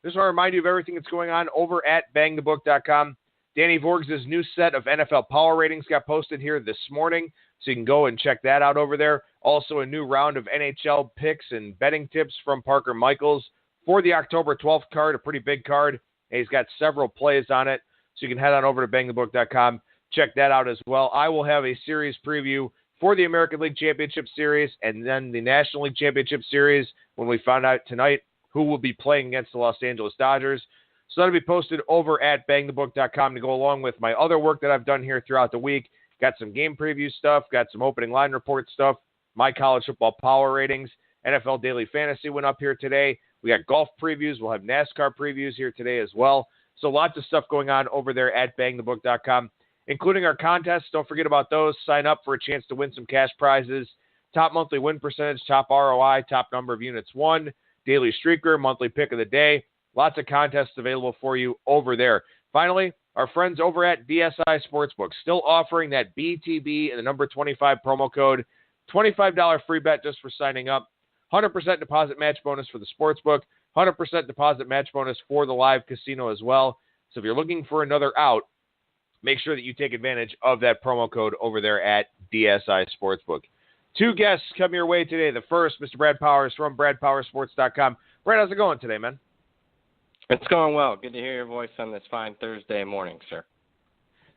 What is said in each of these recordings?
Just want to remind you of everything that's going on over at BangTheBook.com. Danny Vorgs' new set of NFL Power Ratings got posted here this morning, so you can go and check that out over there. Also, a new round of NHL picks and betting tips from Parker Michaels for the October 12th card, a pretty big card. And he's got several plays on it, so you can head on over to BangTheBook.com. Check that out as well. I will have a series preview for the American League Championship Series and then the National League Championship Series when we find out tonight who will be playing against the Los Angeles Dodgers. So that'll be posted over at BangTheBook.com to go along with my other work that I've done here throughout the week. Got some game preview stuff, got some opening line report stuff, my college football power ratings, NFL Daily Fantasy went up here today. We got golf previews. We'll have NASCAR previews here today as well. So lots of stuff going on over there at BangTheBook.com, including our contests. Don't forget about those. Sign up for a chance to win some cash prizes. Top monthly win percentage, top ROI, top number of units won, daily streaker, monthly pick of the day. Lots of contests available for you over there. Finally, our friends over at DSI Sportsbook still offering that BTB and the number 25 promo code. $25 free bet just for signing up. 100% deposit match bonus for the sportsbook. 100% deposit match bonus for the live casino as well. So if you're looking for another out, make sure that you take advantage of that promo code over there at DSI Sportsbook. Two guests come your way today. The first, Mr. Brad Powers from BradPowerSports.com. Brad, how's it going today, man? It's going well. Good to hear your voice on this fine Thursday morning, sir.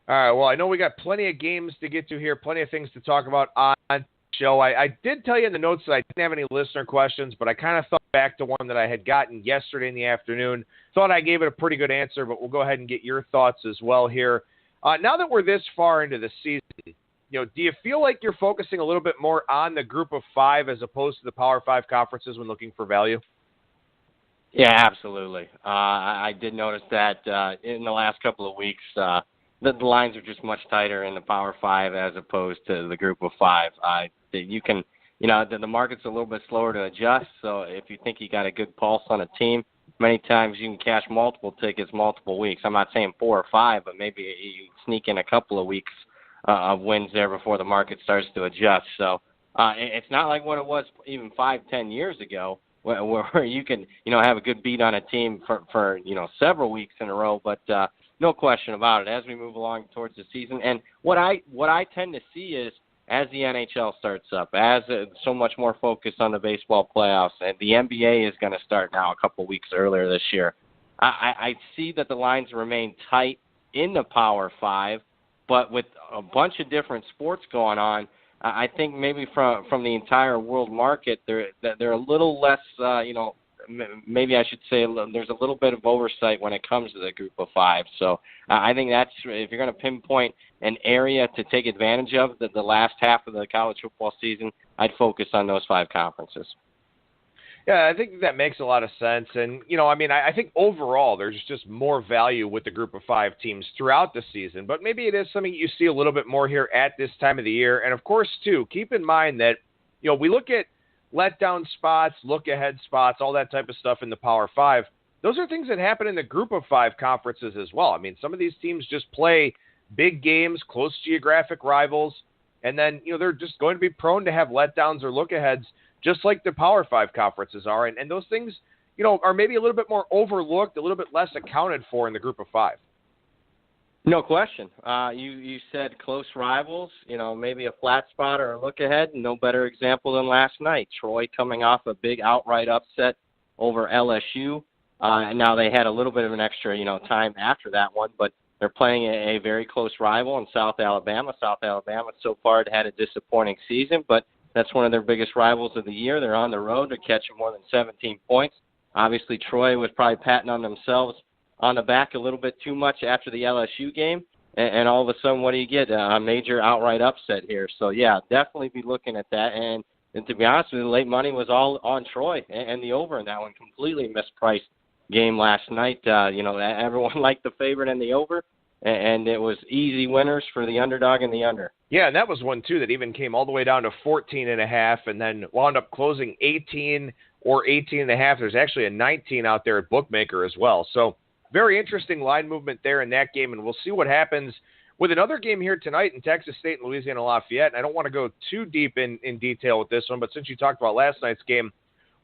All right, well, I know we got plenty of games to get to here, plenty of things to talk about on the show. I did tell you in the notes that I didn't have any listener questions, but I kind of thought back to one that I had gotten yesterday in the afternoon. Thought I gave it a pretty good answer, but we'll go ahead and get your thoughts as well here. Now that we're this far into the season, do you feel like you're focusing a little bit more on the group of five as opposed to the Power 5 conferences when looking for value? Yeah, absolutely. I did notice that in the last couple of weeks, the lines are just much tighter in the Power 5 as opposed to the group of five. You can, the market's a little bit slower to adjust, so if you think you got a good pulse on a team, many times you can cash multiple tickets multiple weeks. I'm not saying 4 or 5, but maybe you sneak in a couple of weeks of wins there before the market starts to adjust. So it's not like what it was even 5-10 years ago, where you can, have a good beat on a team for several weeks in a row. But no question about it, as we move along towards the season. And what I tend to see is as the NHL starts up, as so much more focus on the baseball playoffs, and the NBA is going to start now a couple weeks earlier this year, I see that the lines remain tight in the Power 5, but with a bunch of different sports going on, I think maybe from the entire world market, they're a little less, maybe I should say there's a little bit of oversight when it comes to the group of five. So I think that's, if you're going to pinpoint an area to take advantage of the last half of the college football season, I'd focus on those five conferences. Yeah, I think that makes a lot of sense. And, I think overall there's just more value with the group of five teams throughout the season. But maybe it is something you see a little bit more here at this time of the year. And, of course, too, keep in mind that, we look at letdown spots, look-ahead spots, all that type of stuff in the Power 5. Those are things that happen in the group of five conferences as well. Some of these teams just play big games, close geographic rivals, and then, they're just going to be prone to have letdowns or look-aheads just like the Power 5 conferences are. And those things, are maybe a little bit more overlooked, a little bit less accounted for in the group of five. No question. You said close rivals, maybe a flat spot or a look ahead. No better example than last night. Troy coming off a big outright upset over LSU. And now they had a little bit of an extra, time after that one, but they're playing a very close rival in South Alabama. South Alabama so far had a disappointing season, but that's one of their biggest rivals of the year. They're on the road. They're catching more than 17 points. Obviously, Troy was probably patting on themselves on the back a little bit too much after the LSU game. And all of a sudden, what do you get? A major outright upset here. So, yeah, definitely be looking at that. And to be honest with you, the late money was all on Troy and the over in that one. Completely mispriced game last night. Everyone liked the favorite and the over. And it was easy winners for the underdog and the under. Yeah, and that was one, too, that even came all the way down to 14.5 and then wound up closing 18 or 18.5. There's actually a 19 out there at Bookmaker as well. So very interesting line movement there in that game, and we'll see what happens with another game here tonight in Texas State and Louisiana Lafayette. And I don't want to go too deep in detail with this one, but since you talked about last night's game,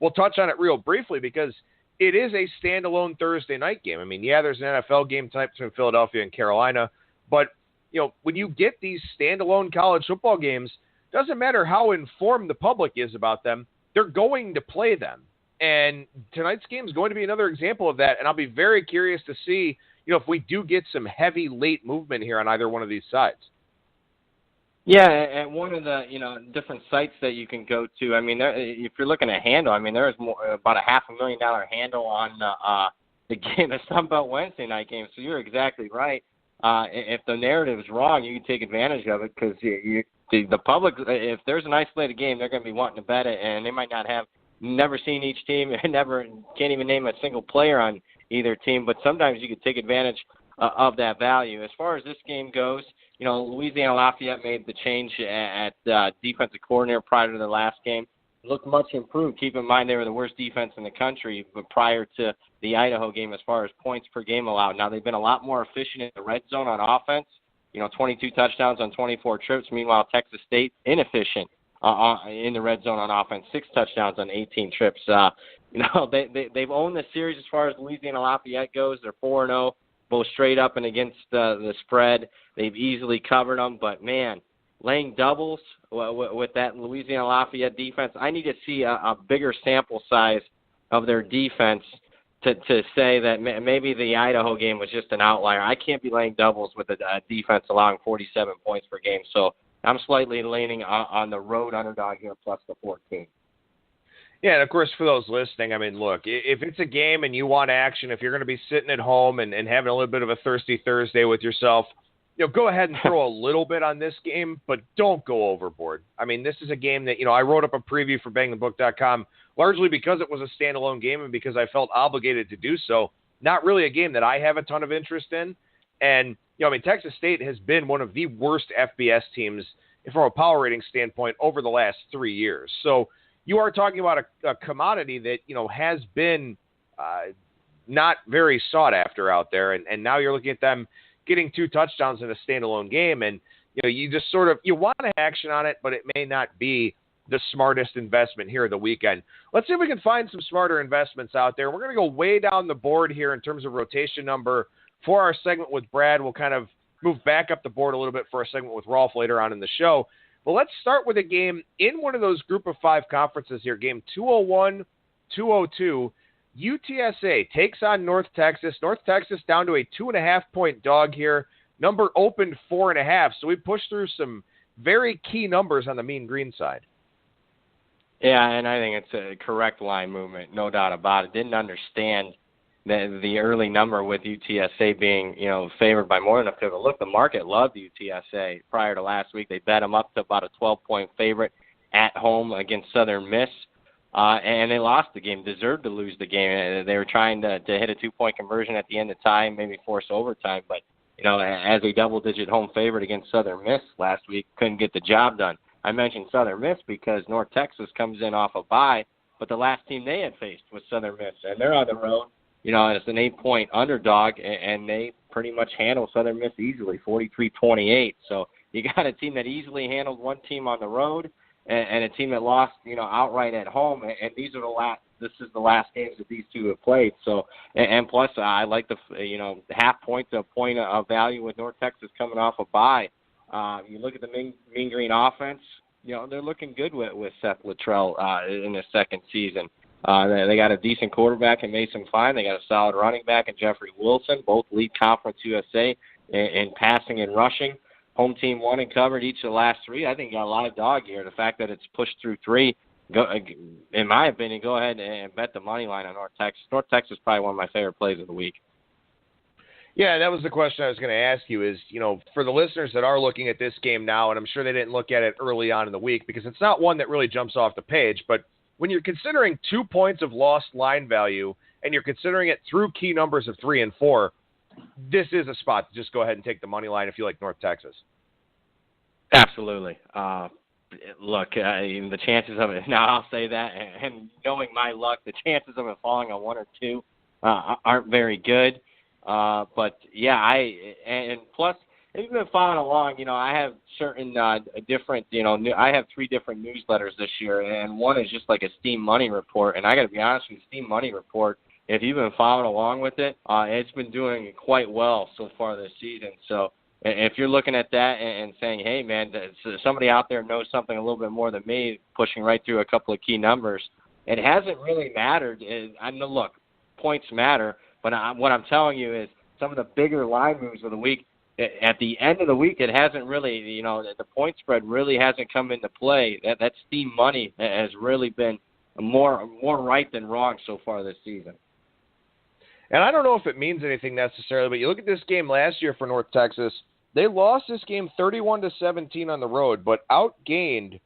we'll touch on it real briefly because it is a standalone Thursday night game. I mean, yeah, there's an NFL game tonight between Philadelphia and Carolina, but when you get these standalone college football games, doesn't matter how informed the public is about them, they're going to play them. And tonight's game is going to be another example of that, and I'll be very curious to see, if we do get some heavy late movement here on either one of these sides. Yeah, and one of the different sites that you can go to. I mean, if you're looking at handle, I mean, there is about a $500,000 handle on the game, the Sunbelt Wednesday night game. So you're exactly right. If the narrative is wrong, you can take advantage of it because the public, if there's an isolated game, they're going to be wanting to bet it, and they might not have never seen each team and can't even name a single player on either team. But sometimes you can take advantage of that value. As far as this game goes, Louisiana Lafayette made the change at defensive coordinator prior to the last game. Looked much improved. Keep in mind they were the worst defense in the country but prior to the Idaho game as far as points per game allowed. Now they've been a lot more efficient in the red zone on offense. 22 touchdowns on 24 trips. Meanwhile, Texas State inefficient in the red zone on offense. 6 touchdowns on 18 trips. They've owned the series as far as Louisiana Lafayette goes. They're 4-0. Both straight up and against the spread. They've easily covered them, but, man, laying doubles with that Louisiana Lafayette defense, I need to see a bigger sample size of their defense to say that maybe the Idaho game was just an outlier. I can't be laying doubles with a defense allowing 47 points per game, so I'm slightly leaning on the road underdog here plus the 14. Yeah, and of course, for those listening, I mean, look, if it's a game and you want action, if you're going to be sitting at home and having a little bit of a thirsty Thursday with yourself, go ahead and throw a little bit on this game, but don't go overboard. I mean, this is a game that, I wrote up a preview for BangTheBook.com largely because it was a standalone game and because I felt obligated to do so. Not really a game that I have a ton of interest in. And, Texas State has been one of the worst FBS teams from a power rating standpoint over the last 3 years. So, you are talking about a commodity that, has been not very sought after out there. And now you're looking at them getting 2 touchdowns in a standalone game. And, you just you want to action on it, but it may not be the smartest investment here the weekend. Let's see if we can find some smarter investments out there. We're going to go way down the board here in terms of rotation number for our segment with Brad. We'll kind of move back up the board a little bit for our segment with Rolf later on in the show. Well, let's start with a game in one of those group of 5 conferences here. Game 201-202. UTSA takes on North Texas. North Texas down to a 2.5-point dog here. Number opened 4.5. So we pushed through some very key numbers on the Mean Green side. Yeah, and I think it's a correct line movement, no doubt about it. Didn't understand the early number with UTSA being, favored by more than a pivot. Look, the market loved UTSA prior to last week. They bet them up to about a 12-point favorite at home against Southern Miss, and they lost the game, deserved to lose the game. They were trying to hit a 2-point conversion at the end of time, maybe force overtime, but, as a double-digit home favorite against Southern Miss last week, couldn't get the job done. I mentioned Southern Miss because North Texas comes in off a bye, but the last team they had faced was Southern Miss, and they're on the road. It's an 8-point underdog, and they pretty much handle Southern Miss easily, 43-28. So you got a team that easily handled one team on the road and a team that lost, outright at home. And these are this is the last games that these two have played. So, and plus, I like the, half point to a point of value with North Texas coming off a bye. You look at the Mean Green offense, they're looking good with Seth Luttrell in his second season. They got a decent quarterback in Mason Fine. They got a solid running back in Jeffrey Wilson. Both lead Conference USA in passing and rushing. Home team won and covered each of the last 3. I think you got a live dog here. The fact that it's pushed through 3, in my opinion, go ahead and bet the money line on North Texas. North Texas is probably one of my favorite plays of the week. Yeah, that was the question I was going to ask you is, for the listeners that are looking at this game now, and I'm sure they didn't look at it early on in the week because it's not one that really jumps off the page, but when you're considering 2 points of lost line value and you're considering it through key numbers of 3 and 4, this is a spot to just go ahead and take the money line if you like North Texas. Absolutely. Look, the chances of it, now I'll say that, and knowing my luck, the chances of it falling on 1 or 2 aren't very good. But, yeah, and plus, if you've been following along, I have certain different, I have 3 different newsletters this year, and one is just like a Steam Money Report. And I got to be honest with you, Steam Money Report if you've been following along with it, it's been doing quite well so far this season. So if you're looking at that and saying, hey, man, somebody out there knows something a little bit more than me, pushing right through a couple of key numbers, it hasn't really mattered. I know, look, points matter, but what I'm telling you is some of the bigger line moves of the week, at the end of the week, it hasn't really, the point spread really hasn't come into play. That steam money has really been more right than wrong so far this season. And I don't know if it means anything necessarily, but you look at this game last year for North Texas, they lost this game 31-17 on the road, but outgained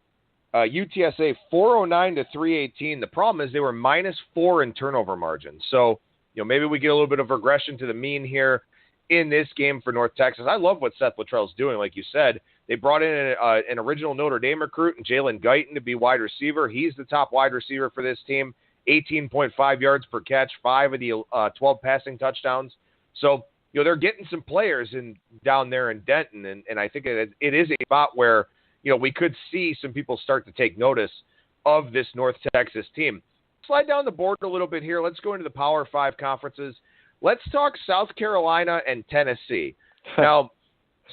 UTSA 409-318. The problem is they were -4 in turnover margin. So, maybe we get a little bit of regression to the mean here in this game for North Texas. I love what Seth Luttrell's doing, like you said. They brought in an original Notre Dame recruit, Jalen Guyton, to be wide receiver. He's the top wide receiver for this team. 18.5 yards per catch, 5 of the 12 passing touchdowns. So, they're getting some players down there in Denton, and I think it is a spot where, we could see some people start to take notice of this North Texas team. Slide down the board a little bit here. Let's go into the Power 5 conferences. Let's talk South Carolina and Tennessee. Now,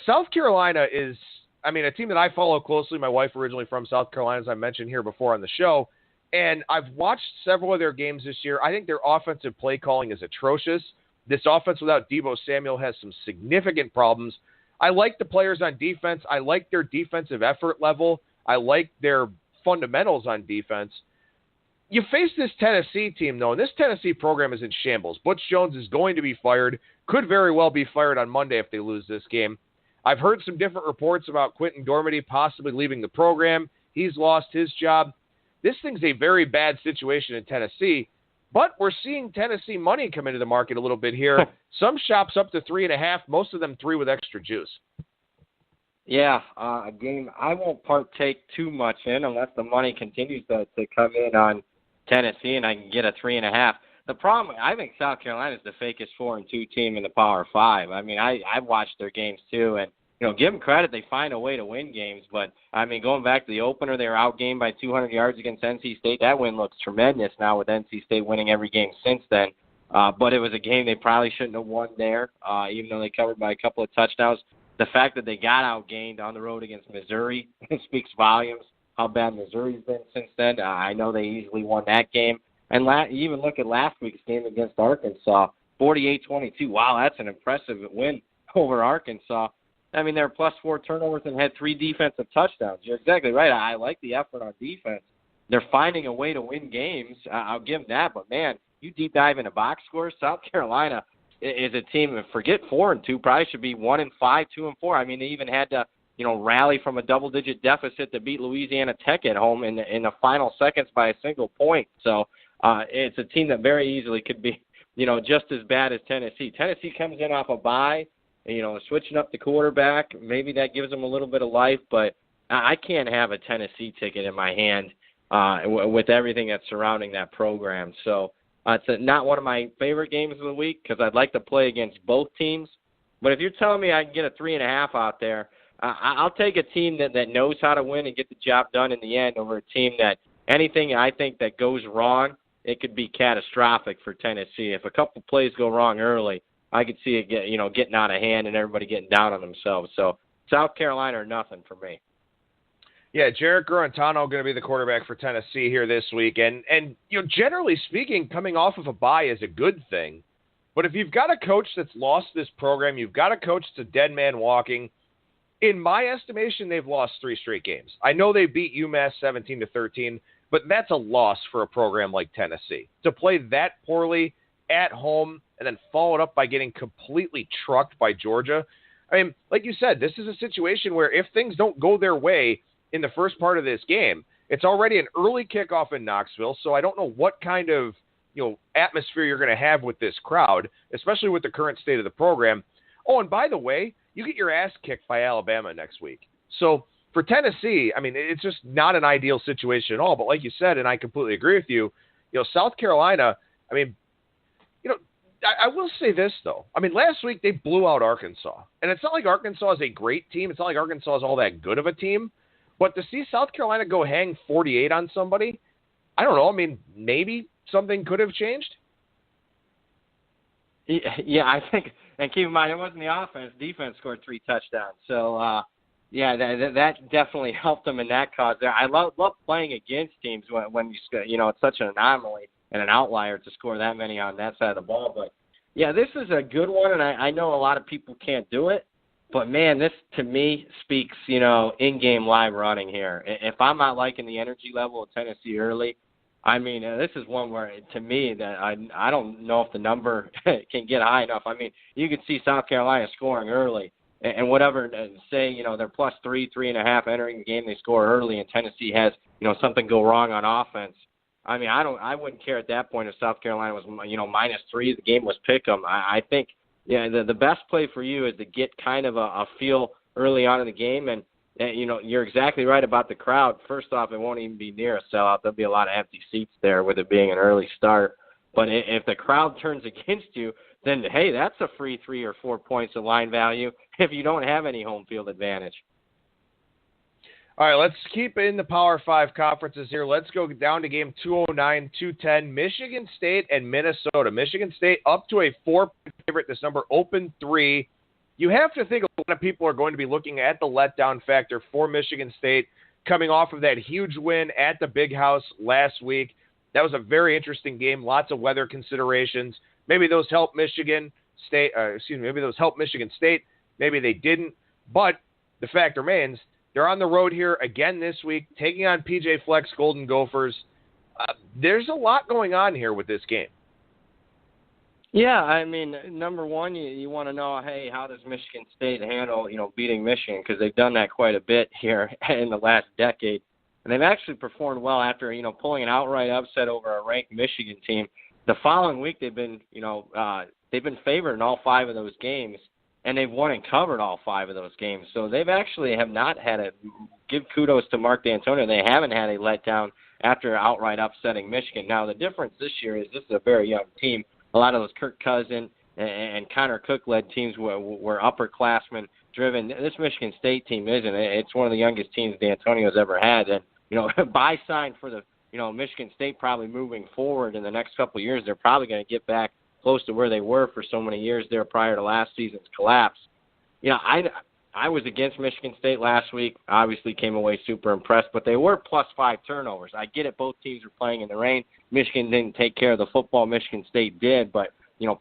South Carolina is, a team that I follow closely. My wife originally from South Carolina, as I mentioned here before on the show. And I've watched several of their games this year. I think their offensive play calling is atrocious. This offense without Deebo Samuel has some significant problems. I like the players on defense. I like their defensive effort level. I like their fundamentals on defense. You face this Tennessee team, though, and this Tennessee program is in shambles. Butch Jones is going to be fired, could very well be fired on Monday if they lose this game. I've heard some different reports about Quentin Dormady possibly leaving the program. He's lost his job. This thing's a very bad situation in Tennessee, but we're seeing Tennessee money come into the market a little bit here. Some shops up to 3.5, most of them 3 with extra juice. Yeah, a game I won't partake too much in unless the money continues to come in on Tennessee and I can get a 3.5. The problem, I think South Carolina is the fakest 4-2 team in the Power 5. I've watched their games too, and give them credit, they find a way to win games. But, going back to the opener, they were outgained by 200 yards against NC State. That win looks tremendous now with NC State winning every game since then. But it was a game they probably shouldn't have won there, even though they covered by a couple of touchdowns. The fact that they got outgained on the road against Missouri speaks volumes how bad Missouri's been since then. I know they easily won that game. And even look at last week's game against Arkansas, 48-22. Wow, that's an impressive win over Arkansas. They're +4 turnovers and had 3 defensive touchdowns. You're exactly right. I like the effort on defense. They're finding a way to win games. I'll give them that. But, man, you deep dive into box scores, South Carolina is a team, forget 4-2, probably should be 1-5, 2-4. They even had to, rally from a double-digit deficit to beat Louisiana Tech at home in the final seconds by a single point. So it's a team that very easily could be, just as bad as Tennessee. Tennessee comes in off a bye. Switching up the quarterback, maybe that gives them a little bit of life, but I can't have a Tennessee ticket in my hand with everything that's surrounding that program. So it's not one of my favorite games of the week because I'd like to play against both teams. But if you're telling me I can get a 3.5 out there, I'll take a team that knows how to win and get the job done in the end over a team that anything I think that goes wrong, it could be catastrophic for Tennessee. If a couple plays go wrong early, I could see it getting out of hand and everybody getting down on themselves. So South Carolina or nothing for me. Yeah, Jarrett Guarantano going to be the quarterback for Tennessee here this week. And generally speaking, coming off of a bye is a good thing. But if you've got a coach that's lost this program, you've got a coach that's a dead man walking, in my estimation, they've lost 3 straight games. I know they beat UMass 17-13, but that's a loss for a program like Tennessee. To play that poorly at home and then follow it up by getting completely trucked by Georgia. Like you said, this is a situation where if things don't go their way in the first part of this game, it's already an early kickoff in Knoxville, so I don't know what kind of atmosphere you're going to have with this crowd, especially with the current state of the program. Oh, and by the way, you get your ass kicked by Alabama next week. So for Tennessee, it's just not an ideal situation at all. But like you said, and I completely agree with you, South Carolina, I will say this, though. Last week they blew out Arkansas. And it's not like Arkansas is a great team. It's not like Arkansas is all that good of a team. But to see South Carolina go hang 48 on somebody, I don't know. Maybe something could have changed. Yeah, I think, and keep in mind, it wasn't the offense. Defense scored 3 touchdowns. So, yeah, that definitely helped them in that cause there. I love playing against teams when it's such an anomaly and an outlier to score that many on that side of the ball. But, yeah, this is a good one, and I know a lot of people can't do it. But, man, this, to me, speaks, in-game live running here. If I'm not liking the energy level of Tennessee early, I mean, this is one where, to me, that I don't know if the number can get high enough. I mean, you could see South Carolina scoring early, and whatever, say, they're plus 3, 3.5 entering the game, they score early, and Tennessee has, something go wrong on offense. I mean, I wouldn't care at that point if South Carolina was, minus 3, the game was pick 'em. I think, the best play for you is to get kind of a feel early on in the game, and you're exactly right about the crowd. First off, it won't even be near a sellout. There'll be a lot of empty seats there with it being an early start. But if the crowd turns against you, then, hey, that's a free 3 or 4 points of line value if you don't have any home field advantage. All right, let's keep in the Power 5 conferences here. Let's go down to game 209, 210, Michigan State and Minnesota. Michigan State up to a 4-point favorite. This number opened 3. You have to think a lot of people are going to be looking at the letdown factor for Michigan State coming off of that huge win at the Big House last week. That was a very interesting game, lots of weather considerations. Maybe those helped Michigan State, maybe those helped Michigan State, maybe they didn't. But the fact remains, they're on the road here again this week, taking on PJ Fleck's Golden Gophers. There's a lot going on here with this game. Yeah, I mean, number one, you want to know, hey, how does Michigan State handle, beating Michigan? Because they've done that quite a bit here in the last decade. And they've actually performed well after, pulling an outright upset over a ranked Michigan team. The following week, they've been favored in all 5 of those games, and they've won and covered all 5 of those games. So they've actually have not had give kudos to Mark D'Antonio. They haven't had a letdown after outright upsetting Michigan. Now, the difference this year is this is a very young team. A lot of those Kirk Cousins and Connor Cook-led teams were upperclassmen driven. This Michigan State team isn't. It's one of the youngest teams D'Antonio's ever had. And, buy sign for the, Michigan State probably moving forward in the next couple of years, they're probably going to get back close to where they were for so many years there prior to last season's collapse. I was against Michigan State last week. Obviously came away super impressed, but they were plus 5 turnovers. I get it. Both teams were playing in the rain. Michigan didn't take care of the football. Michigan State did, but,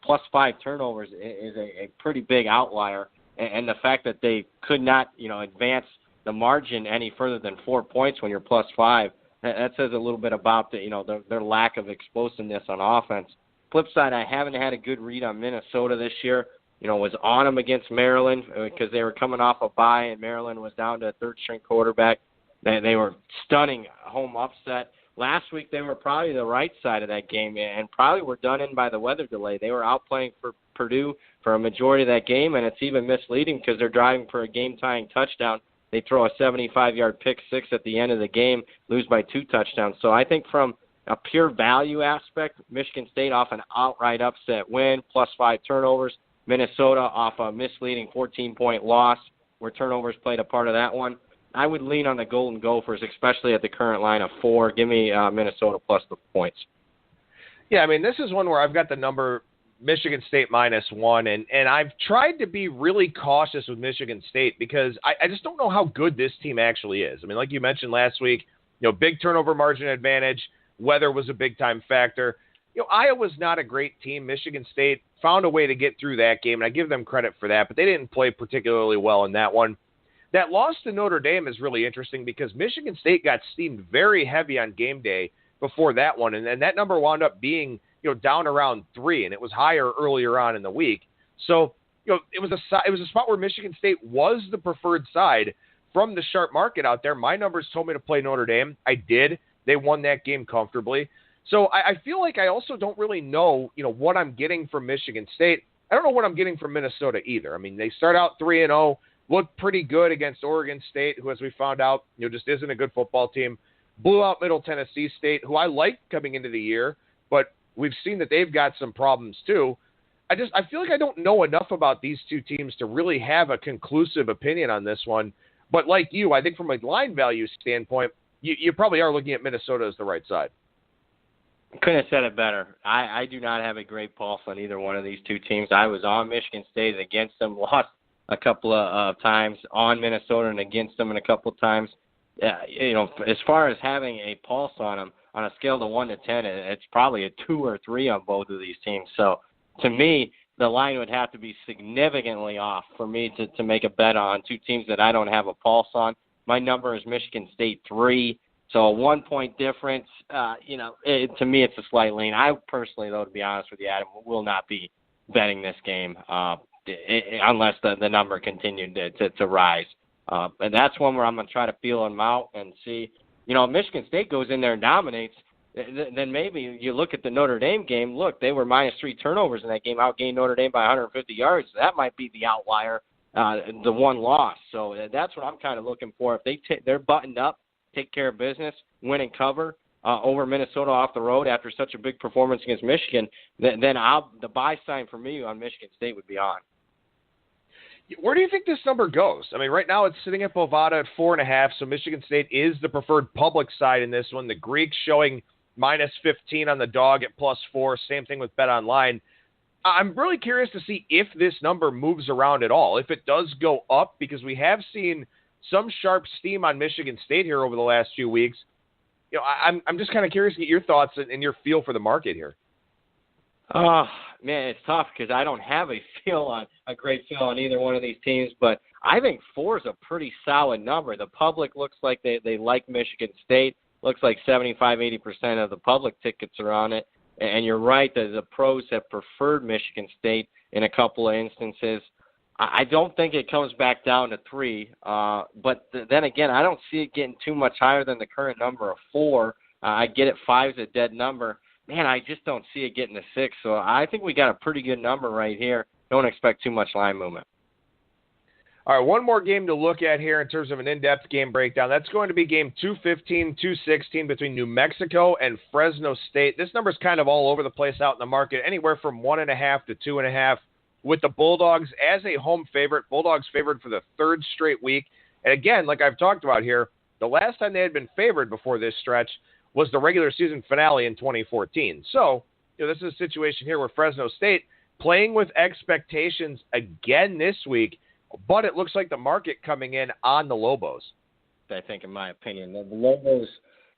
plus 5 turnovers is a pretty big outlier. And the fact that they could not, advance the margin any further than 4 points when you're plus 5, that says a little bit about their lack of explosiveness on offense. Flip side, I haven't had a good read on Minnesota this year. Was on them against Maryland because they were coming off a bye, and Maryland was down to a third-string quarterback. They were stunning home upset. Last week, they were probably the right side of that game and probably were done in by the weather delay. They were outplaying for Purdue for a majority of that game, and it's even misleading because they're driving for a game-tying touchdown. They throw a 75-yard pick six at the end of the game, lose by 2 touchdowns. So I think from a pure value aspect, Michigan State off an outright upset win, plus 5 turnovers. Minnesota off a misleading 14-point loss where turnovers played a part of that one. I would lean on the Golden Gophers, especially at the current line of 4. Give me Minnesota plus the points. Yeah, I mean, this is one where I've got the number Michigan State -1, and I've tried to be really cautious with Michigan State because I just don't know how good this team actually is. I mean, like you mentioned last week, big turnover margin advantage. Weather was a big-time factor. Iowa's not a great team. Michigan State found a way to get through that game, and I give them credit for that, but they didn't play particularly well in that one. That loss to Notre Dame is really interesting because Michigan State got steamed very heavy on game day before that one, and that number wound up being down around 3, and it was higher earlier on in the week. So it was a spot where Michigan State was the preferred side from the sharp market out there. My numbers told me to play Notre Dame. I did. They won that game comfortably. So I feel like I also don't really know, what I'm getting from Michigan State. I don't know what I'm getting from Minnesota either. I mean, they start out 3-0, looked pretty good against Oregon State, who, as we found out, just isn't a good football team. Blew out Middle Tennessee State, who I liked coming into the year, but we've seen that they've got some problems too. I feel like I don't know enough about these two teams to really have a conclusive opinion on this one. But like you, I think from a line value standpoint, you probably are looking at Minnesota as the right side. Couldn't have said it better. I do not have a great pulse on either one of these two teams. I was on Michigan State against them, lost a couple of times, on Minnesota and against them a couple of times. As far as having a pulse on them, on a scale of 1 to 10, it's probably a 2 or 3 on both of these teams. So to me, the line would have to be significantly off for me to make a bet on two teams that I don't have a pulse on. My number is Michigan State 3. So a 1-point difference, to me it's a slight lean. I personally, though, to be honest with you, Adam, will not be betting this game unless the number continued to rise. And that's one where I'm going to try to feel them out and see. If Michigan State goes in there and dominates, then maybe you look at the Notre Dame game. Look, they were -3 turnovers in that game, outgained Notre Dame by 150 yards. That might be the outlier, the one loss. So that's what I'm kind of looking for. If they're buttoned up, take care of business, win and cover over Minnesota off the road after such a big performance against Michigan, then the buy sign for me on Michigan State would be on. Where do you think this number goes? I mean, right now it's sitting at Bovada at 4.5, so Michigan State is the preferred public side in this one. The Greeks showing -15 on the dog at +4. Same thing with BetOnline. I'm really curious to see if this number moves around at all, if it does go up, because we have seen some sharp steam on Michigan State here over the last few weeks. I'm just kind of curious to get your thoughts and your feel for the market here. Man, it's tough because I don't have a great feel on either one of these teams, but I think 4 is a pretty solid number. The public looks like they like Michigan State. Looks like 75-80% of the public tickets are on it. And you're right that the pros have preferred Michigan State in a couple of instances. I don't think it comes back down to 3, but then again, I don't see it getting too much higher than the current number of 4. I get it, 5 is a dead number. Man, I just don't see it getting to 6, so I think we got a pretty good number right here. Don't expect too much line movement. All right, one more game to look at here in terms of an in-depth game breakdown. That's going to be game 215, 216 between New Mexico and Fresno State. This number's kind of all over the place out in the market, anywhere from 1.5 to 2.5. With the Bulldogs as a home favorite, Bulldogs favored for the 3rd straight week. And again, like I've talked about here, the last time they had been favored before this stretch was the regular season finale in 2014. So, this is a situation here where Fresno State playing with expectations again this week, but it looks like the market coming in on the Lobos. I think, in my opinion, the Lobos,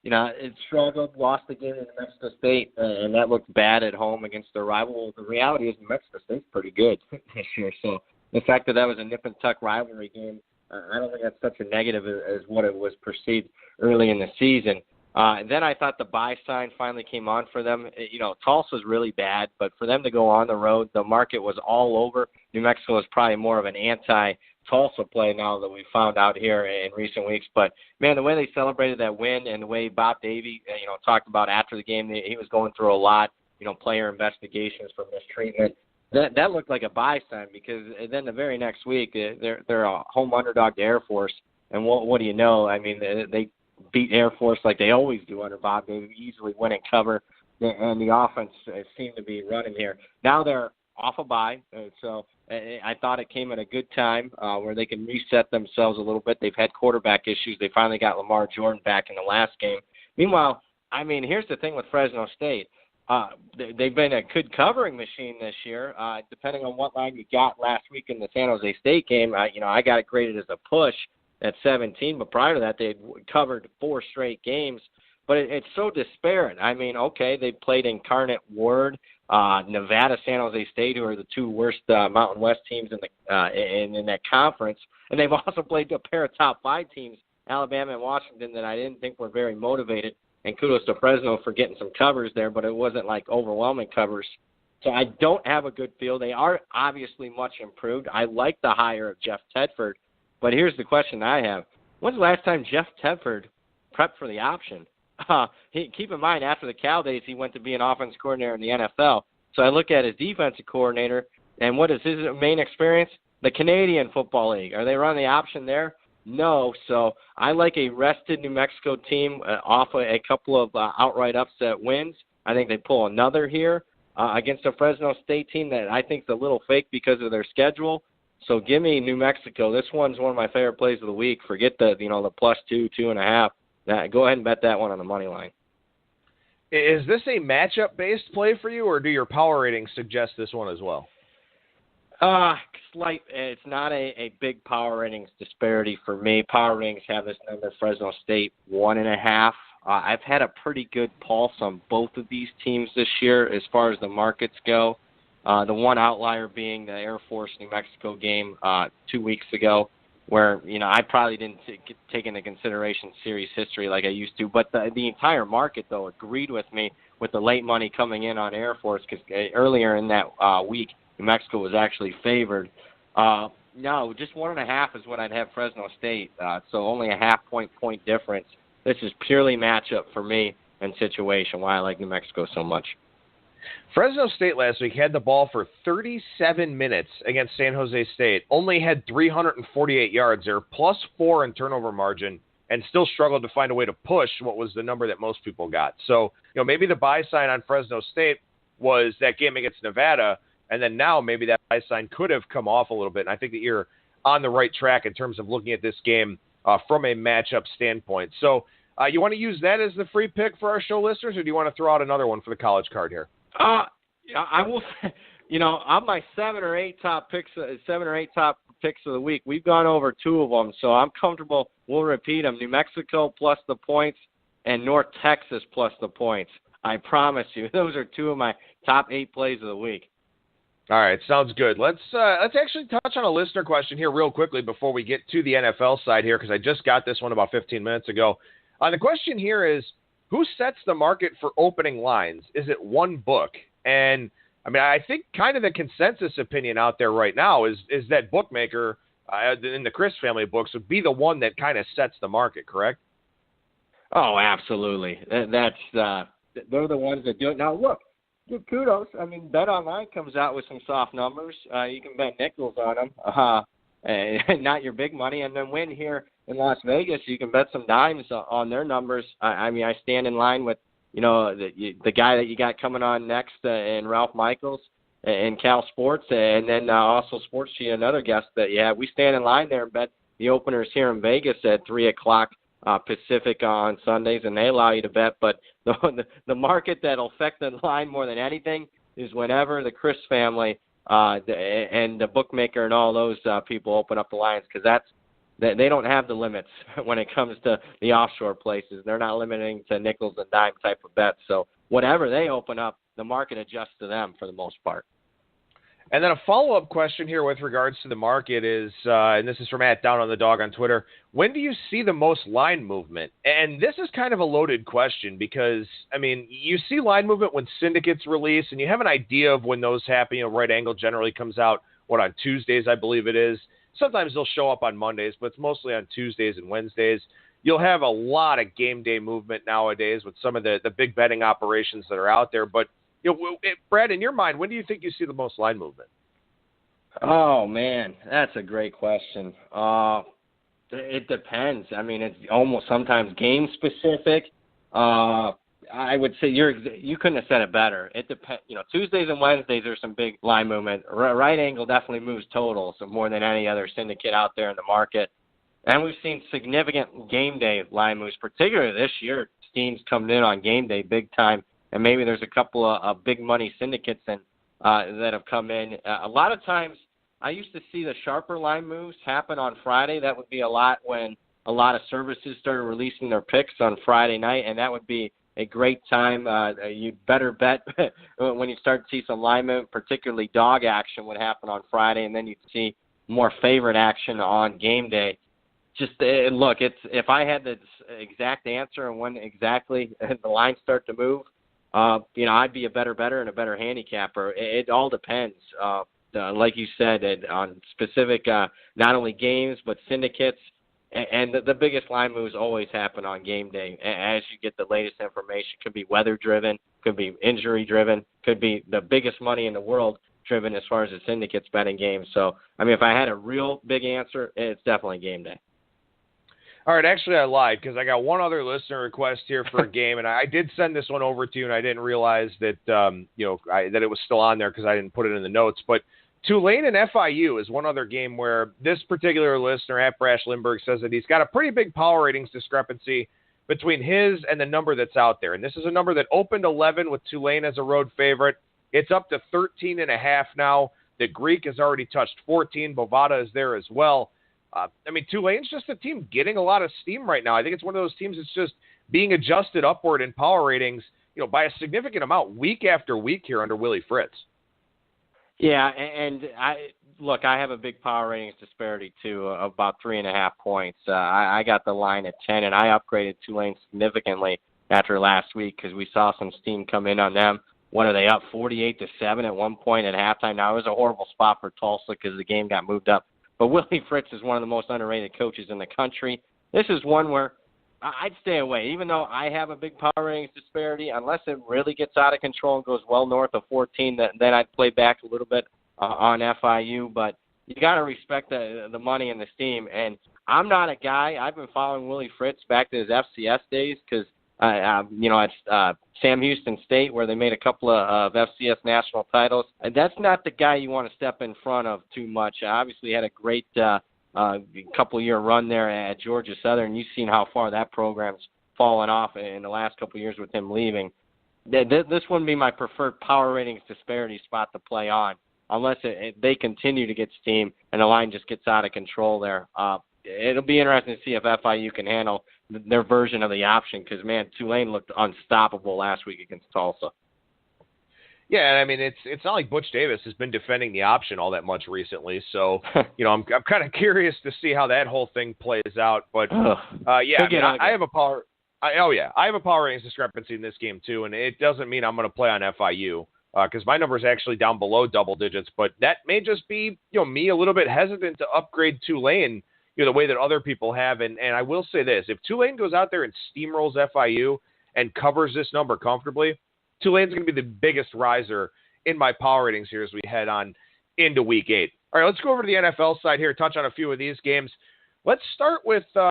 it struggled, lost the game to New Mexico State, and that looked bad at home against their rival. The reality is New Mexico State's pretty good this year. So the fact that was a nip-and-tuck rivalry game, I don't think that's such a negative as what it was perceived early in the season. Then I thought the buy sign finally came on for them. Tulsa's really bad, but for them to go on the road, the market was all over. New Mexico is probably more of an anti-Tulsa play now that we found out here in recent weeks. But, man, the way they celebrated that win and the way Bob Davie, talked about after the game, he was going through a lot, player investigations for mistreatment. That looked like a buy sign because then the very next week they're a home underdog to Air Force. And what do you know? I mean, they beat Air Force like they always do under Bob. They easily win and cover, and the offense seemed to be running here. Now they're off a bye, so I thought it came at a good time where they can reset themselves a little bit. They've had quarterback issues. They finally got Lamar Jordan back in the last game. Meanwhile, I mean, here's the thing with Fresno State. They've been a good covering machine this year, depending on what line you got last week in the San Jose State game. I got it graded as a push at 17, but prior to that, they had covered 4 straight games. But it's so disparate. I mean, okay, they played Incarnate Word, Nevada, San Jose State, who are the 2 worst Mountain West teams in that conference. And they've also played a pair of top 5 teams, Alabama and Washington, that I didn't think were very motivated. And kudos to Fresno for getting some covers there, but it wasn't like overwhelming covers. So I don't have a good feel. They are obviously much improved. I like the hire of Jeff Tedford. But here's the question I have. When's the last time Jeff Tedford prepped for the option? Keep in mind, after the Cal days, he went to be an offense coordinator in the NFL. So I look at his defensive coordinator, and what is his main experience? The Canadian Football League. Are they running the option there? No. So I like a rested New Mexico team off a couple of outright upset wins. I think they pull another here against a Fresno State team that I think is a little fake because of their schedule. So give me New Mexico. This one's one of my favorite plays of the week. Forget the +2, 2.5. Go ahead and bet that one on the money line. Is this a matchup-based play for you, or do your power ratings suggest this one as well? Slight. It's not a big power ratings disparity for me. Power ratings have this number, Fresno State 1.5. I've had a pretty good pulse on both of these teams this year as far as the markets go. The one outlier being the Air Force New Mexico game 2 weeks ago, where I probably didn't take into consideration series history like I used to. But the entire market, though, agreed with me with the late money coming in on Air Force, because earlier in that week, New Mexico was actually favored. No, just 1.5 is what I'd have Fresno State. So only a half-point difference. This is purely matchup for me and situation, why I like New Mexico so much. Fresno State last week had the ball for 37 minutes against San Jose State, only had 348 yards. They're +4 in turnover margin, and still struggled to find a way to push what was the number that most people got. So, maybe the buy sign on Fresno State was that game against Nevada, and then now maybe that buy sign could have come off a little bit. And I think that you're on the right track in terms of looking at this game from a matchup standpoint. So you want to use that as the free pick for our show listeners, or do you want to throw out another one for the college card here? I will. On my 7 or 8 top picks of the week, we've gone over 2 of them, so I'm comfortable. We'll repeat them: New Mexico plus the points, and North Texas plus the points. I promise you, those are 2 of my top 8 plays of the week. All right, sounds good. Let's actually touch on a listener question here real quickly before we get to the NFL side here, because I just got this one about 15 minutes ago. The question here is, who sets the market for opening lines? Is it one book? And, I think kind of the consensus opinion out there right now is that bookmaker in the Chris family of books would be the one that kind of sets the market, correct? Oh, absolutely. They're the ones that do it. Now, look. Good kudos. BetOnline comes out with some soft numbers. You can bet nickels on them, not your big money. And then win here in Las Vegas, you can bet some dimes on their numbers. I stand in line with, the guy that you got coming on next, and Ralph Michaels and Cal Sports, and then also Sports Sheet, another guest that you have. We stand in line there and bet the openers here in Vegas at 3 o'clock. Pacific on Sundays, and they allow you to bet. But the market that'll affect the line more than anything is whenever the Chris family and the bookmaker and all those people open up the lines, because they don't have the limits when it comes to the offshore places. They're not limiting to nickels and dime type of bets. So whatever they open up, the market adjusts to them for the most part. And then a follow-up question here with regards to the market is, and this is from @DownOnTheDog on Twitter, when do you see the most line movement? And this is kind of a loaded question because, you see line movement when syndicates release, and you have an idea of when those happen. Right Angle generally comes out, on Tuesdays, I believe it is. Sometimes they'll show up on Mondays, but it's mostly on Tuesdays and Wednesdays. You'll have a lot of game day movement nowadays with some of the big betting operations that are out there, but Brad, in your mind, when do you think you see the most line movement? Oh, man, that's a great question. It depends. It's almost sometimes game specific. I would say you couldn't have said it better. It depends. Tuesdays and Wednesdays are some big line movement. Right Angle definitely moves totals more than any other syndicate out there in the market. And we've seen significant game day line moves, particularly this year. Teams coming in on game day big time. And maybe there's a couple of big money syndicates that have come in. A lot of times, I used to see the sharper line moves happen on Friday. That would be a lot when a lot of services started releasing their picks on Friday night, and that would be a great time. You'd better bet when you start to see some line movement, particularly dog action would happen on Friday, and then you'd see more favorite action on game day. Just look, if I had the exact answer and when exactly the lines start to move, I'd be a better bettor and a better handicapper. It all depends, like you said, on specific not only games but syndicates. And the biggest line moves always happen on game day. As you get the latest information, could be weather-driven, could be injury-driven, could be the biggest money in the world driven as far as the syndicates betting games. So, if I had a real big answer, it's definitely game day. All right, actually I lied because I got one other listener request here for a game, and I did send this one over to you, and I didn't realize that that it was still on there because I didn't put it in the notes. But Tulane and FIU is one other game where this particular listener, @Brash Lindbergh, says that he's got a pretty big power ratings discrepancy between his and the number that's out there. And this is a number that opened 11 with Tulane as a road favorite. It's up to 13.5 now. The Greek has already touched 14. Bovada is there as well. Tulane's just a team getting a lot of steam right now. I think it's one of those teams that's just being adjusted upward in power ratings, by a significant amount week after week here under Willie Fritz. Yeah, and I have a big power ratings disparity too, of about 3.5 points. I got the line at 10, and I upgraded Tulane significantly after last week because we saw some steam come in on them. What are they up 48-7 at one point at halftime? Now, it was a horrible spot for Tulsa because the game got moved up. But Willie Fritz is one of the most underrated coaches in the country. This is one where I'd stay away. Even though I have a big power ratings disparity, unless it really gets out of control and goes well north of 14, then I'd play back a little bit on FIU. But you got to respect the money and the steam. And I'm not a guy. I've been following Willie Fritz back to his FCS days because, at Sam Houston State where they made a couple of FCS national titles. And that's not the guy you want to step in front of too much. Obviously had a great couple-year run there at Georgia Southern. You've seen how far that program's fallen off in the last couple of years with him leaving. This wouldn't be my preferred power ratings disparity spot to play on unless they continue to get steam and the line just gets out of control there. It'll be interesting to see if FIU can handle their version of the option because, man, Tulane looked unstoppable last week against Tulsa. Yeah, it's not like Butch Davis has been defending the option all that much recently, so I'm kind of curious to see how that whole thing plays out. But I have a power. I have a power ratings discrepancy in this game too, and it doesn't mean I'm going to play on FIU because my number is actually down below double digits. But that may just be me a little bit hesitant to upgrade Tulane the way that other people have. And I will say this: if Tulane goes out there and steamrolls FIU and covers this number comfortably, Tulane's going to be the biggest riser in my power ratings here as we head on into Week 8. All right, let's go over to the NFL side here, touch on a few of these games. Let's start with, I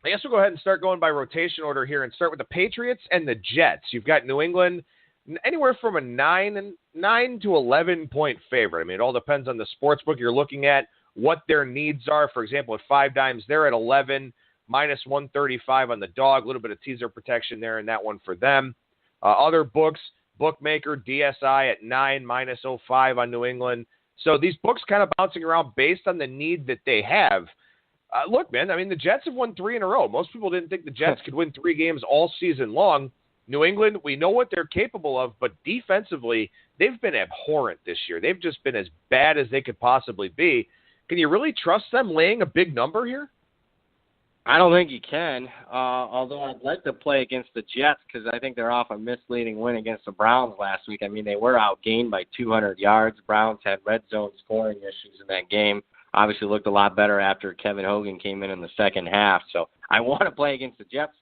guess we'll go ahead and start going by rotation order here and start with the Patriots and the Jets. You've got New England anywhere from a 9 to 11-point favorite. It all depends on the sports book you're looking at, what their needs are. For example, at 5 dimes, they're at 11, minus 135 on the dog, a little bit of teaser protection there in that one for them. Other books, bookmaker, DSI at 9, minus 05 on New England. So these books kind of bouncing around based on the need that they have. Look, man, the Jets have won 3 in a row. Most people didn't think the Jets could win 3 games all season long. New England, we know what they're capable of, but defensively, they've been abhorrent this year. They've just been as bad as they could possibly be. Can you really trust them laying a big number here? I don't think you can, although I'd like to play against the Jets because I think they're off a misleading win against the Browns last week. They were outgained by 200 yards. Browns had red zone scoring issues in that game. Obviously looked a lot better after Kevin Hogan came in the second half. So I want to play against the Jets.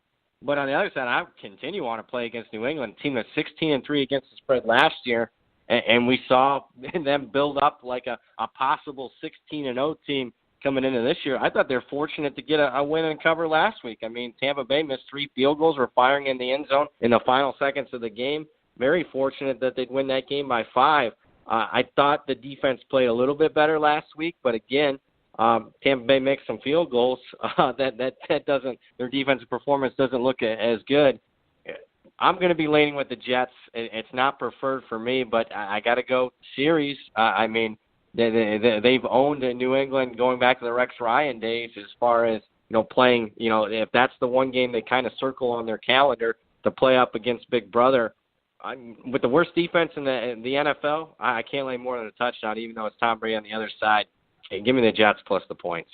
But on the other side, I continue to want to play against New England, a team that's 16-3 against the spread last year. And we saw them build up like a possible 16-0 team coming into this year. I thought they're fortunate to get a win and cover last week. Tampa Bay missed 3 field goals, were firing in the end zone in the final seconds of the game. Very fortunate that they'd win that game by 5. I thought the defense played a little bit better last week, but again, Tampa Bay makes some field goals. That doesn't, their defensive performance doesn't look as good. I'm going to be leaning with the Jets. It's not preferred for me, but I got to go series. They've owned New England going back to the Rex Ryan days as far as, playing, if that's the one game they kind of circle on their calendar to play up against Big Brother. With the worst defense in the NFL, I can't lay more than a touchdown, even though it's Tom Brady on the other side. Okay, give me the Jets plus the points.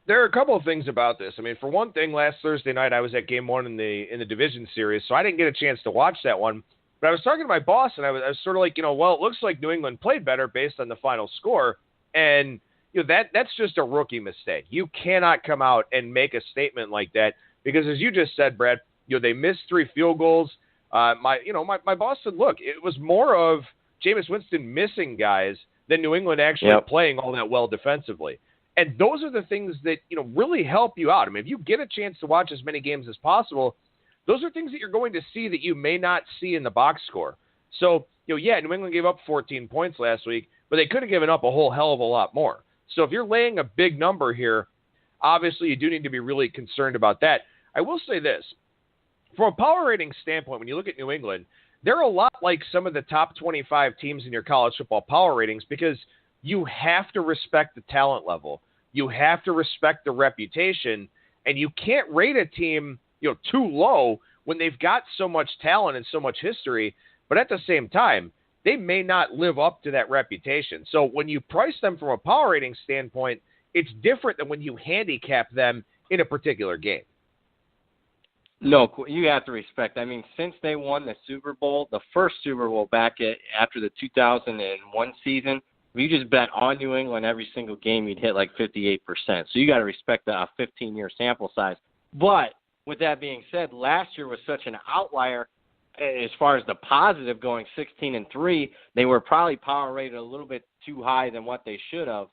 There are a couple of things about this. For one thing, last Thursday night I was at Game 1 in the division series, so I didn't get a chance to watch that one. But I was talking to my boss, and I was sort of like, well, it looks like New England played better based on the final score. And that's just a rookie mistake. You cannot come out and make a statement like that because, as you just said, Brad, they missed 3 field goals. My boss said, look, it was more of Jameis Winston missing guys than New England actually playing all that well defensively. And those are the things that really help you out. If you get a chance to watch as many games as possible, those are things that you're going to see that you may not see in the box score. So, New England gave up 14 points last week, but they could have given up a whole hell of a lot more. So if you're laying a big number here, obviously you do need to be really concerned about that. I will say this. From a power rating standpoint, when you look at New England, they're a lot like some of the top 25 teams in your college football power ratings because you have to respect the talent level. You have to respect the reputation, and you can't rate a team, too low when they've got so much talent and so much history, but at the same time, they may not live up to that reputation. So when you price them from a power rating standpoint, it's different than when you handicap them in a particular game. No, you have to respect. I mean, since they won the Super Bowl, the first Super Bowl back after the 2001 season, if you just bet on New England every single game, you'd hit like 58%. So you got to respect a 15-year sample size. But with that being said, last year was such an outlier as far as the positive going 16-3. They were probably power rated a little bit too high than what they should have.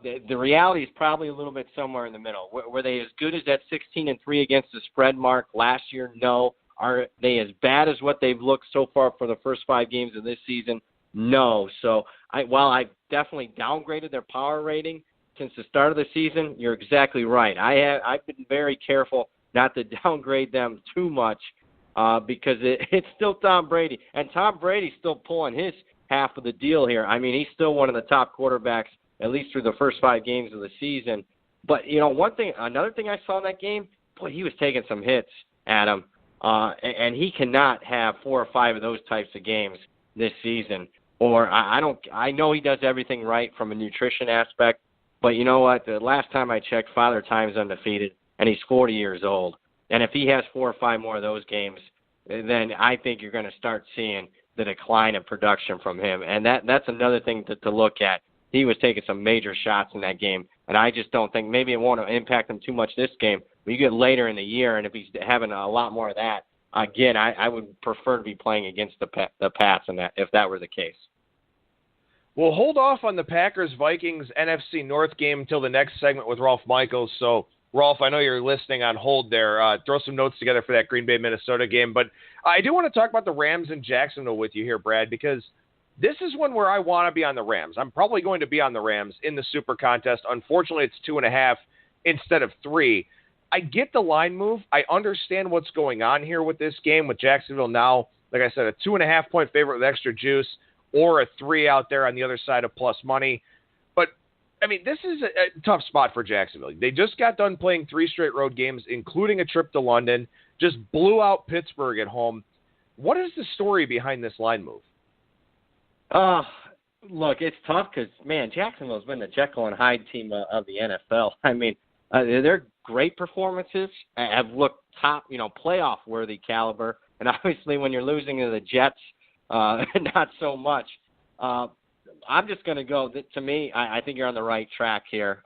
The reality is probably a little bit somewhere in the middle. Were they as good as that 16-3 against the spread mark last year? No. Are they as bad as what they've looked so far for the first 5 games of this season? No. So while I definitely downgraded their power rating since the start of the season, you're exactly right. I've been very careful not to downgrade them too much because it's still Tom Brady. And Tom Brady's still pulling his half of the deal here. I mean, he's still one of the top quarterbacks, at least through the first 5 games of the season. But, another thing I saw in that game, boy, he was taking some hits, Adam. And he cannot have 4 or 5 of those types of games this season. Or I know he does everything right from a nutrition aspect, but you know what? The last time I checked, Father Time's undefeated, and he's 40 years old. And if he has 4 or 5 more of those games, then I think you're going to start seeing the decline of production from him. And that's another thing to look at. He was taking some major shots in that game, and I just don't think maybe it won't impact him too much this game. But you get later in the year, and if he's having a lot more of that, again, I would prefer to be playing against the Pats if that were the case. We'll hold off on the Packers-Vikings NFC North game until the next segment with Rolf Michaels. So, Rolf, I know you're listening on hold there. Throw some notes together for that Green Bay-Minnesota game. But I do want to talk about the Rams in Jacksonville with you here, Brad, because this is one where I want to be on the Rams. I'm probably going to be on the Rams in the Super Contest. Unfortunately, it's 2.5 instead of 3. I get the line move. I understand what's going on here with this game with Jacksonville now. Like I said, a 2.5-point favorite with extra juice or a 3 out there on the other side of plus money. But, I mean, this is a tough spot for Jacksonville. They just got done playing 3 straight road games, including a trip to London, just blew out Pittsburgh at home. What is the story behind this line move? Look, it's tough because, man, Jacksonville's been the Jekyll and Hyde team of the NFL. I mean, their great performances have looked top, playoff-worthy caliber. And obviously when you're losing to the Jets, not so much. I'm just going to go, to me, I think you're on the right track here.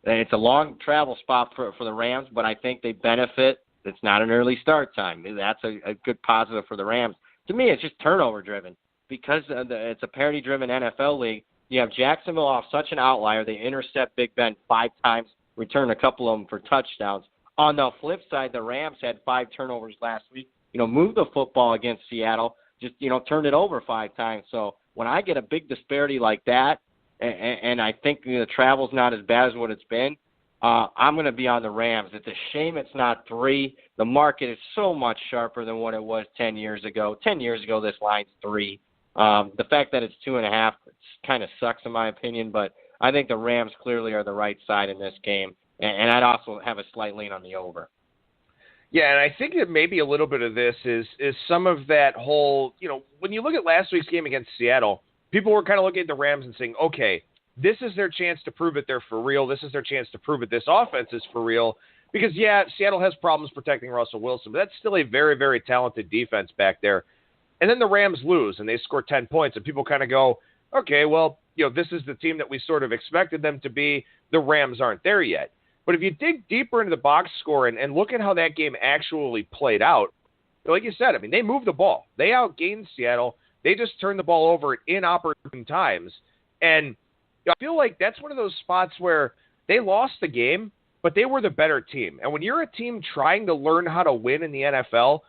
It's a long travel spot for the Rams, but I think they benefit. It's not an early start time. That's a good positive for the Rams. To me, it's just turnover-driven. Because it's a parity-driven NFL league, you have Jacksonville off such an outlier. They intercept Big Ben 5 times, return a couple of them for touchdowns. On the flip side, the Rams had 5 turnovers last week. Moved the football against Seattle, just, turned it over 5 times. So when I get a big disparity like that, and I think the travel's not as bad as what it's been, I'm going to be on the Rams. It's a shame it's not 3. The market is so much sharper than what it was 10 years ago. 10 years ago, this line's 3. The fact that it's 2.5 kind of sucks in my opinion, but I think the Rams clearly are the right side in this game, and I'd also have a slight lean on the over. Yeah, and I think that maybe a little bit of this is some of that whole, when you look at last week's game against Seattle, people were kind of looking at the Rams and saying, okay, this is their chance to prove it they're for real. This is their chance to prove it this offense is for real. Because, yeah, Seattle has problems protecting Russell Wilson, but that's still a very, very talented defense back there. And then the Rams lose, and they score 10 points, and people kind of go, okay, well, this is the team that we sort of expected them to be. The Rams aren't there yet. But if you dig deeper into the box score and look at how that game actually played out, like you said, I mean, they moved the ball. They outgained Seattle. They just turned the ball over at inopportune times. And I feel like that's one of those spots where they lost the game, but they were the better team. And when you're a team trying to learn how to win in the NFL,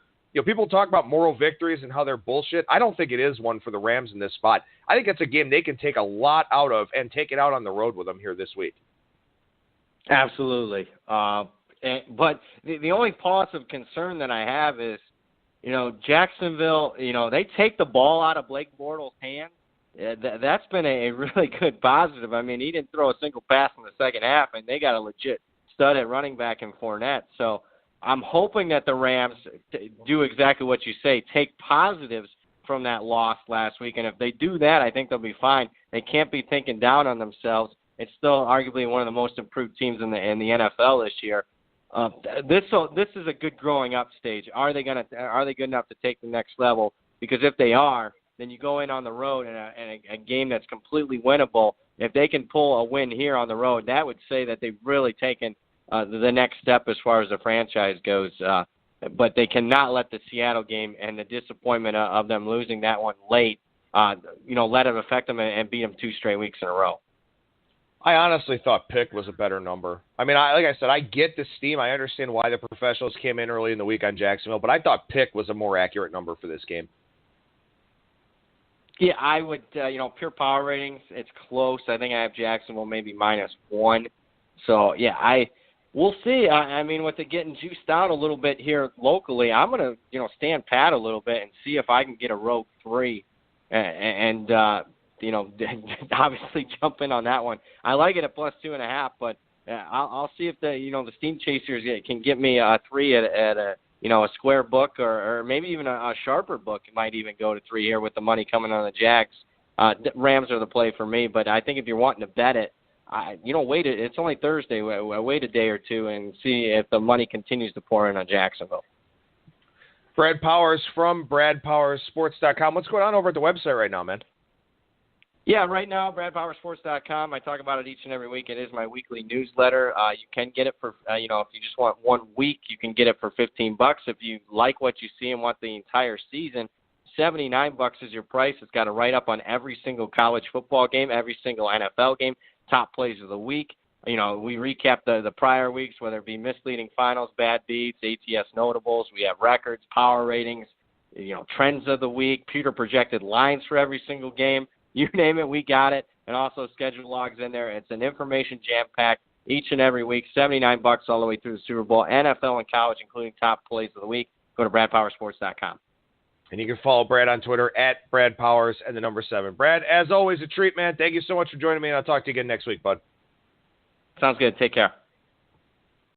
people talk about moral victories and how they're bullshit. I don't think it is one for the Rams in this spot. I think that's a game they can take a lot out of and take it out on the road with them here this week. Absolutely. But the only pause of concern that I have is, Jacksonville, they take the ball out of Blake Bortles' hands. That's been a really good positive. I mean, he didn't throw a single pass in the second half, and they got a legit stud at running back in Fournette. So I'm hoping that the Rams do exactly what you say, take positives from that loss last week. And if they do that, I think they'll be fine. They can't be thinking down on themselves. It's still arguably one of the most improved teams in the NFL this year. This is a good growing up stage. Are they good enough to take the next level? Because if they are, then you go in on the road in a game that's completely winnable. If they can pull a win here on the road, that would say that they've really taken the next step as far as the franchise goes. But they cannot let the Seattle game and the disappointment of them losing that one late, let it affect them and beat them 2 straight weeks in a row. I honestly thought pick was a better number. I mean, like I said, I get the steam. I understand why the professionals came in early in the week on Jacksonville, but I thought pick was a more accurate number for this game. Yeah, I would, pure power ratings, it's close. I think I have Jacksonville maybe -1. So, yeah, we'll see. I mean, with it getting juiced out a little bit here locally, I'm going to, stand pat a little bit and see if I can get a rogue 3 and obviously jump in on that one. I like it at +2.5, but I'll see if the Steam Chasers can get me a 3 at a square book or maybe even a sharper book. It might even go to 3 here with the money coming on the Jags. Rams are the play for me, but I think if you're wanting to bet it, wait. It's only Thursday. Wait a day or two and see if the money continues to pour in on Jacksonville. Brad Powers from BradPowersSports.com. What's going on over at the website right now, man? Yeah, right now, BradPowersSports.com. I talk about it each and every week. It is my weekly newsletter. You can get it for, if you just want 1 week, you can get it for $15. If you like what you see and want the entire season, $79 is your price. It's got a write-up on every single college football game, every single NFL game, top plays of the week. We recap the prior weeks, whether it be misleading finals, bad beats, ATS notables. We have records, power ratings, trends of the week, Peter projected lines for every single game. You name it, we got it, and also schedule logs in there. It's an information jam-packed each and every week, $79 all the way through the Super Bowl, NFL and college, including top plays of the week. Go to BradPowersSports.com. And you can follow Brad on Twitter at BradPowers and the number 7. Brad, as always, a treat, man. Thank you so much for joining me, and I'll talk to you again next week, bud. Sounds good. Take care.